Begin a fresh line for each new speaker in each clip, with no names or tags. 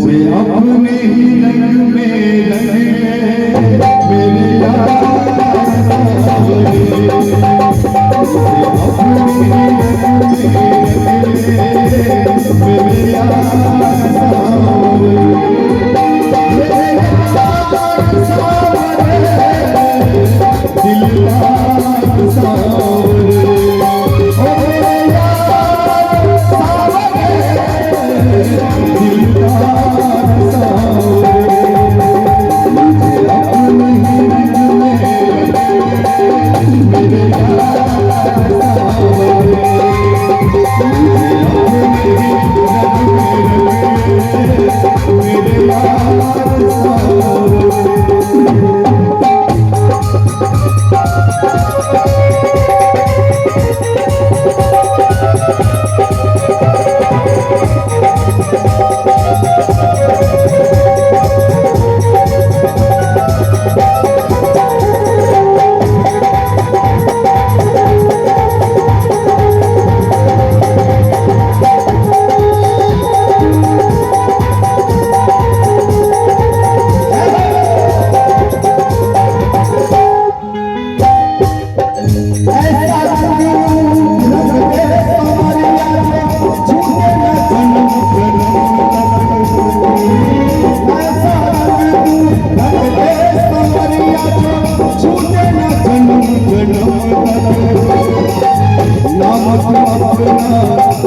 मुझे अपने ही रंग में रंग ले मेरे यार सावरे, मुझे अपने ही रंग में रंग ले मेरे यार सावरे, मेरे यार सावरे, दिलदार सावरे, ओ मेरे यार सावरे, दिलदार सावरे, मुझे अपने ही रंग में मेरे यार सावरे, मुझे अपने ही रंग में मेरे यार सावरे।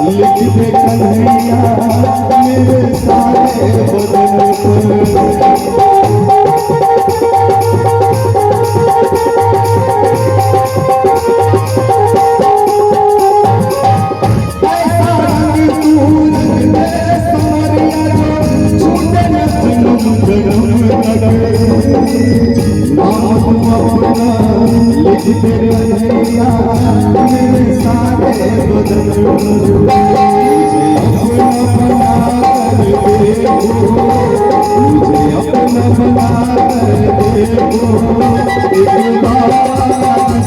लिख दे कन्हैया मेरे सारे बदन पर, ऐसा रंग तू रंग दे सावरिया जो छूटे न जन्म जन्म तक, नाम तू अपना लिख दे कन्हैया मेरे सारे बदन पर, मुझे अपना बना कर देखो एक बार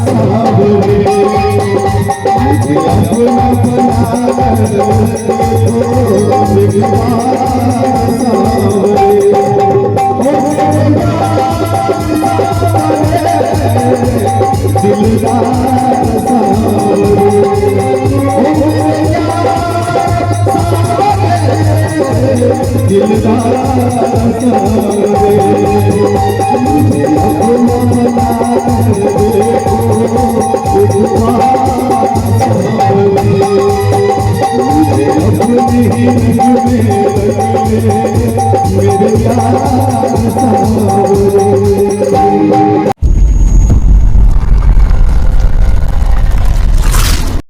सावरे, मुझे अपना बना कर देखो एक बार सावरे, ओ मेरे यार सावरे, दिलदार सावरे, ओ मेरे यार सावरे, दिलदार सावरे, मुझे अपना बना कर देखो एक बार सावरे, मुझे अपने ही रंग में रंग ले मेरे यार सावरे।